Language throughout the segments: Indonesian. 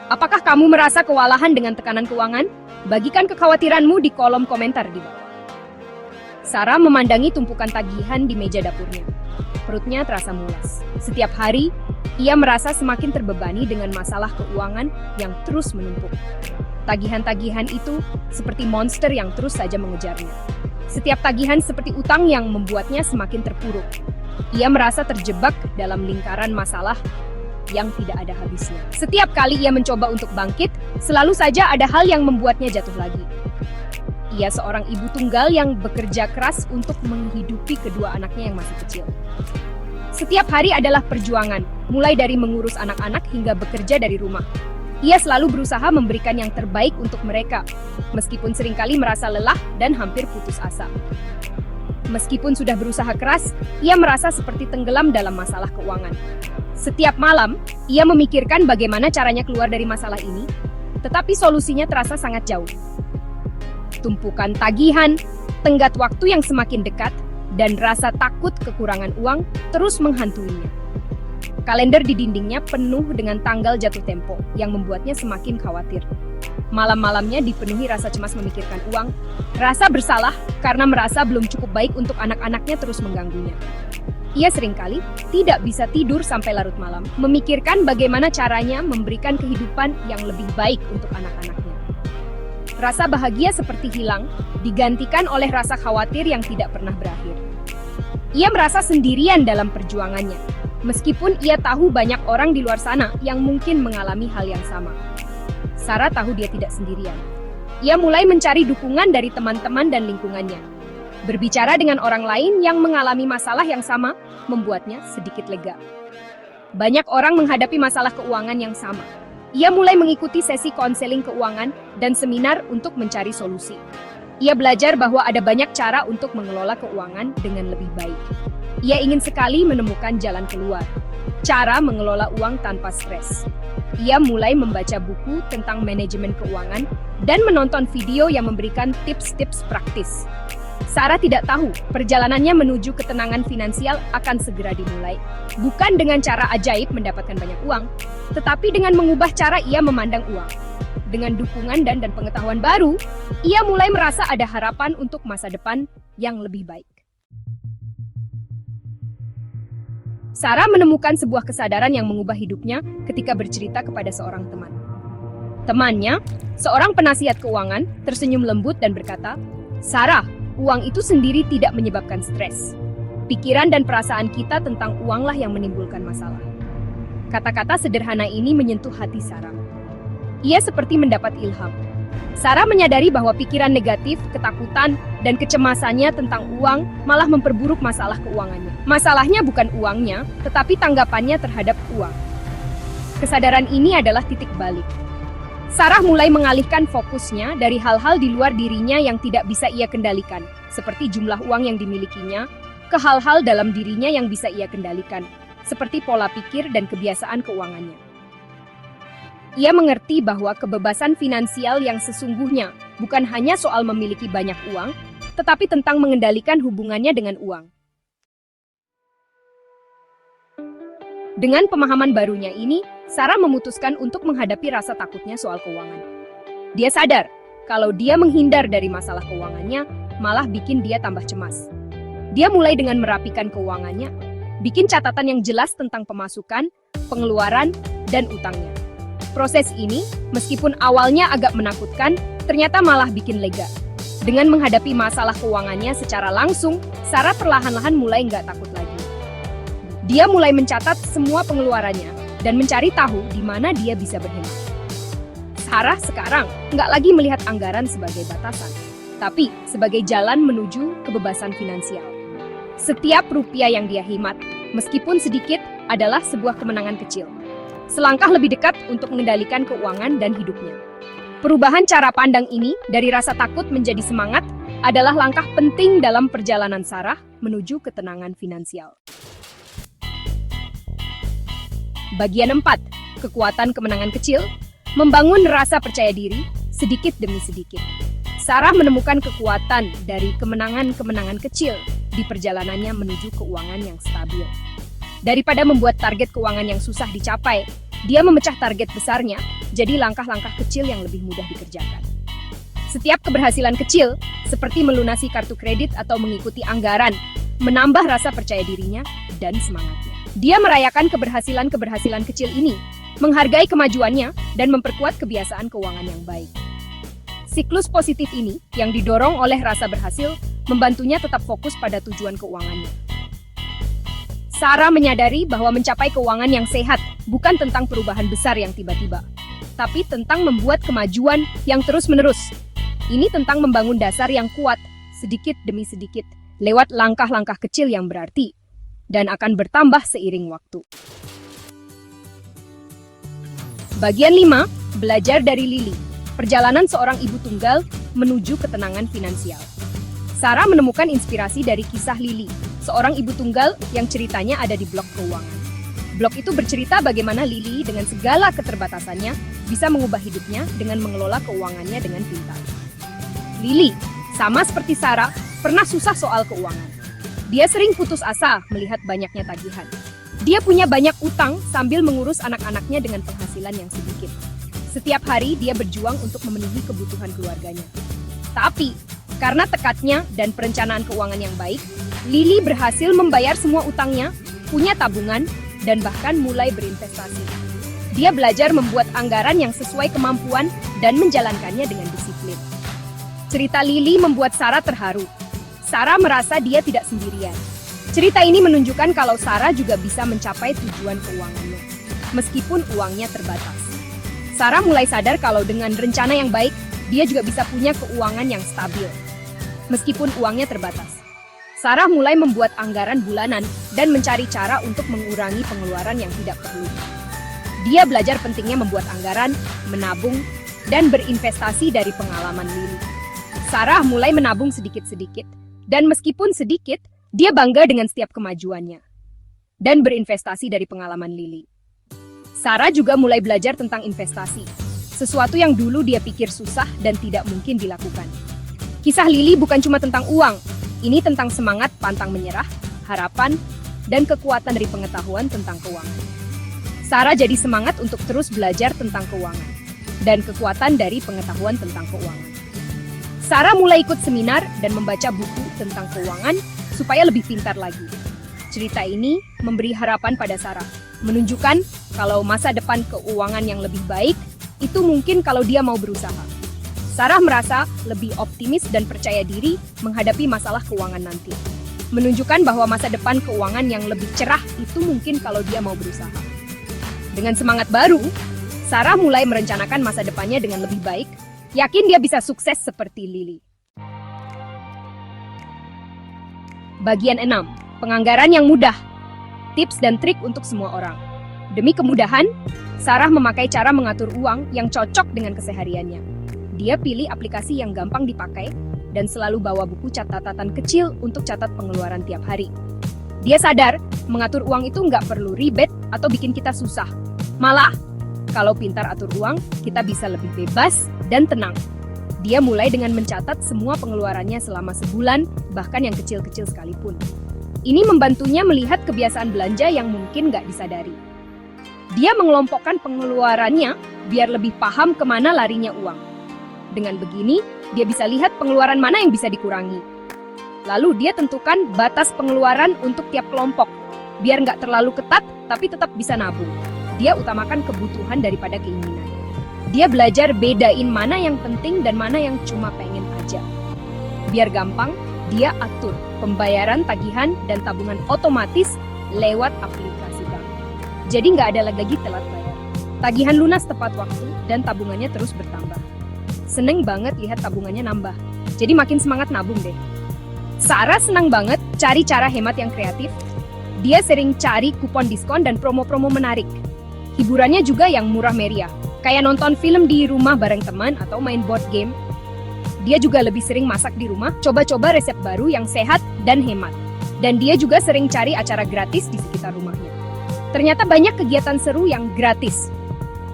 Apakah kamu merasa kewalahan dengan tekanan keuangan? Bagikan kekhawatiranmu di kolom komentar di bawah. Sarah memandangi tumpukan tagihan di meja dapurnya. Perutnya terasa mulas. Setiap hari, ia merasa semakin terbebani dengan masalah keuangan yang terus menumpuk. Tagihan-tagihan itu seperti monster yang terus saja mengejarnya. Setiap tagihan seperti utang yang membuatnya semakin terpuruk. Ia merasa terjebak dalam lingkaran masalah yang tidak ada habisnya. Setiap kali ia mencoba untuk bangkit, selalu saja ada hal yang membuatnya jatuh lagi. Ia seorang ibu tunggal yang bekerja keras untuk menghidupi kedua anaknya yang masih kecil. Setiap hari adalah perjuangan, mulai dari mengurus anak-anak hingga bekerja dari rumah. Ia selalu berusaha memberikan yang terbaik untuk mereka, meskipun seringkali merasa lelah dan hampir putus asa. Meskipun sudah berusaha keras, ia merasa seperti tenggelam dalam masalah keuangan. Setiap malam, ia memikirkan bagaimana caranya keluar dari masalah ini, tetapi solusinya terasa sangat jauh. Tumpukan tagihan, tenggat waktu yang semakin dekat, dan rasa takut kekurangan uang terus menghantuinya. Kalender di dindingnya penuh dengan tanggal jatuh tempo yang membuatnya semakin khawatir. Malam-malamnya dipenuhi rasa cemas memikirkan uang, rasa bersalah karena merasa belum cukup baik untuk anak-anaknya terus mengganggunya. Ia seringkali tidak bisa tidur sampai larut malam, memikirkan bagaimana caranya memberikan kehidupan yang lebih baik untuk anak-anaknya. Rasa bahagia seperti hilang, digantikan oleh rasa khawatir yang tidak pernah berakhir. Ia merasa sendirian dalam perjuangannya, meskipun ia tahu banyak orang di luar sana yang mungkin mengalami hal yang sama. Sarah tahu dia tidak sendirian. Ia mulai mencari dukungan dari teman-teman dan lingkungannya. Berbicara dengan orang lain yang mengalami masalah yang sama membuatnya sedikit lega. Banyak orang menghadapi masalah keuangan yang sama. Ia mulai mengikuti sesi konseling keuangan dan seminar untuk mencari solusi. Ia belajar bahwa ada banyak cara untuk mengelola keuangan dengan lebih baik. Ia ingin sekali menemukan jalan keluar, cara mengelola uang tanpa stres. Ia mulai membaca buku tentang manajemen keuangan dan menonton video yang memberikan tips-tips praktis. Sarah tidak tahu perjalanannya menuju ketenangan finansial akan segera dimulai. Bukan dengan cara ajaib mendapatkan banyak uang, tetapi dengan mengubah cara ia memandang uang. Dengan dukungan dan pengetahuan baru, ia mulai merasa ada harapan untuk masa depan yang lebih baik. Sarah menemukan sebuah kesadaran yang mengubah hidupnya ketika bercerita kepada seorang teman. Temannya, seorang penasihat keuangan, tersenyum lembut dan berkata, "Sarah, uang itu sendiri tidak menyebabkan stres. Pikiran dan perasaan kita tentang uanglah yang menimbulkan masalah." Kata-kata sederhana ini menyentuh hati Sarah. Ia seperti mendapat ilham. Sarah menyadari bahwa pikiran negatif, ketakutan, dan kecemasannya tentang uang malah memperburuk masalah keuangannya. Masalahnya bukan uangnya, tetapi tanggapannya terhadap uang. Kesadaran ini adalah titik balik. Sarah mulai mengalihkan fokusnya dari hal-hal di luar dirinya yang tidak bisa ia kendalikan, seperti jumlah uang yang dimilikinya, ke hal-hal dalam dirinya yang bisa ia kendalikan, seperti pola pikir dan kebiasaan keuangannya. Ia mengerti bahwa kebebasan finansial yang sesungguhnya bukan hanya soal memiliki banyak uang, tetapi tentang mengendalikan hubungannya dengan uang. Dengan pemahaman barunya ini, Sarah memutuskan untuk menghadapi rasa takutnya soal keuangan. Dia sadar kalau dia menghindar dari masalah keuangannya, malah bikin dia tambah cemas. Dia mulai dengan merapikan keuangannya, bikin catatan yang jelas tentang pemasukan, pengeluaran, dan utangnya. Proses ini, meskipun awalnya agak menakutkan, ternyata malah bikin lega. Dengan menghadapi masalah keuangannya secara langsung, Sarah perlahan-lahan mulai nggak takut lagi. Dia mulai mencatat semua pengeluarannya dan mencari tahu di mana dia bisa berhemat. Sarah sekarang nggak lagi melihat anggaran sebagai batasan, tapi sebagai jalan menuju kebebasan finansial. Setiap rupiah yang dia hemat, meskipun sedikit, adalah sebuah kemenangan kecil. Selangkah lebih dekat untuk mengendalikan keuangan dan hidupnya. Perubahan cara pandang ini dari rasa takut menjadi semangat adalah langkah penting dalam perjalanan Sarah menuju ketenangan finansial. Bagian 4. Kekuatan kemenangan kecil, membangun rasa percaya diri sedikit demi sedikit. Sarah menemukan kekuatan dari kemenangan-kemenangan kecil di perjalanannya menuju keuangan yang stabil. Daripada membuat target keuangan yang susah dicapai, Dia memecah target besarnya jadi langkah-langkah kecil yang lebih mudah dikerjakan. Setiap keberhasilan kecil, seperti melunasi kartu kredit atau mengikuti anggaran, menambah rasa percaya dirinya dan semangatnya. Dia merayakan keberhasilan-keberhasilan kecil ini, menghargai kemajuannya, dan memperkuat kebiasaan keuangan yang baik. Siklus positif ini, yang didorong oleh rasa berhasil, membantunya tetap fokus pada tujuan keuangannya. Sarah menyadari bahwa mencapai keuangan yang sehat bukan tentang perubahan besar yang tiba-tiba, tapi tentang membuat kemajuan yang terus-menerus. Ini tentang membangun dasar yang kuat, sedikit demi sedikit, lewat langkah-langkah kecil yang berarti, dan akan bertambah seiring waktu. Bagian 5, belajar dari Lily. Perjalanan seorang ibu tunggal menuju ketenangan finansial. Sarah menemukan inspirasi dari kisah Lily, seorang ibu tunggal yang ceritanya ada di blog keuangan. Blog itu bercerita bagaimana Lily dengan segala keterbatasannya bisa mengubah hidupnya dengan mengelola keuangannya dengan pintar. Lily, sama seperti Sarah, pernah susah soal keuangan. Dia sering putus asa melihat banyaknya tagihan. Dia punya banyak utang sambil mengurus anak-anaknya dengan penghasilan yang sedikit. Setiap hari dia berjuang untuk memenuhi kebutuhan keluarganya. Tapi, karena tekadnya dan perencanaan keuangan yang baik, Lily berhasil membayar semua utangnya, punya tabungan, dan bahkan mulai berinvestasi. Dia belajar membuat anggaran yang sesuai kemampuan dan menjalankannya dengan disiplin. Cerita Lily membuat Sarah terharu. Sarah merasa dia tidak sendirian. Cerita ini menunjukkan kalau Sarah juga bisa mencapai tujuan keuangannya, meskipun uangnya terbatas. Sarah mulai sadar kalau dengan rencana yang baik, dia juga bisa punya keuangan yang stabil, meskipun uangnya terbatas. Sarah mulai membuat anggaran bulanan dan mencari cara untuk mengurangi pengeluaran yang tidak perlu. Dia belajar pentingnya membuat anggaran, menabung, dan berinvestasi dari pengalaman Lily. Sarah mulai menabung sedikit-sedikit, dan meskipun sedikit, dia bangga dengan setiap kemajuannya. Dan berinvestasi dari pengalaman Lily. Sarah juga mulai belajar tentang investasi, sesuatu yang dulu dia pikir susah dan tidak mungkin dilakukan. Kisah Lily bukan cuma tentang uang, ini tentang semangat pantang menyerah, harapan, dan kekuatan dari pengetahuan tentang keuangan. Sarah jadi semangat untuk terus belajar tentang keuangan, dan kekuatan dari pengetahuan tentang keuangan. Sarah mulai ikut seminar dan membaca buku tentang keuangan supaya lebih pintar lagi. Cerita ini memberi harapan pada Sarah, menunjukkan kalau masa depan keuangan yang lebih baik itu mungkin kalau dia mau berusaha. Sarah merasa lebih optimis dan percaya diri menghadapi masalah keuangan nanti. Menunjukkan bahwa masa depan keuangan yang lebih cerah itu mungkin kalau dia mau berusaha. Dengan semangat baru, Sarah mulai merencanakan masa depannya dengan lebih baik, yakin dia bisa sukses seperti Lily. Bagian 6, penganggaran yang mudah. Tips dan trik untuk semua orang. Demi kemudahan, Sarah memakai cara mengatur uang yang cocok dengan kesehariannya. Dia pilih aplikasi yang gampang dipakai dan selalu bawa buku catatan kecil untuk catat pengeluaran tiap hari. Dia sadar, mengatur uang itu nggak perlu ribet atau bikin kita susah. Malah, kalau pintar atur uang, kita bisa lebih bebas dan tenang. Dia mulai dengan mencatat semua pengeluarannya selama sebulan, bahkan yang kecil-kecil sekalipun. Ini membantunya melihat kebiasaan belanja yang mungkin nggak disadari. Dia mengelompokkan pengeluarannya biar lebih paham kemana larinya uang. Dengan begini, dia bisa lihat pengeluaran mana yang bisa dikurangi. Lalu dia tentukan batas pengeluaran untuk tiap kelompok, biar nggak terlalu ketat tapi tetap bisa nabung. Dia utamakan kebutuhan daripada keinginan. Dia belajar bedain mana yang penting dan mana yang cuma pengen aja. Biar gampang, dia atur pembayaran tagihan dan tabungan otomatis lewat aplikasi bank. Jadi nggak ada lagi telat bayar. Tagihan lunas tepat waktu dan tabungannya terus bertambah. Seneng banget lihat tabungannya nambah. Jadi makin semangat nabung deh. Sarah senang banget cari cara hemat yang kreatif. Dia sering cari kupon diskon dan promo-promo menarik. Hiburannya juga yang murah meriah, kayak nonton film di rumah bareng teman atau main board game. Dia juga lebih sering masak di rumah, coba-coba resep baru yang sehat dan hemat. Dan dia juga sering cari acara gratis di sekitar rumahnya. Ternyata banyak kegiatan seru yang gratis.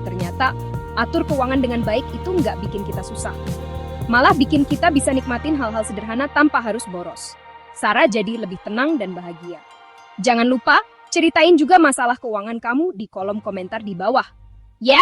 Ternyata atur keuangan dengan baik itu nggak bikin kita susah. Malah bikin kita bisa nikmatin hal-hal sederhana tanpa harus boros. Sarah jadi lebih tenang dan bahagia. Jangan lupa, ceritain juga masalah keuangan kamu di kolom komentar di bawah. Ya,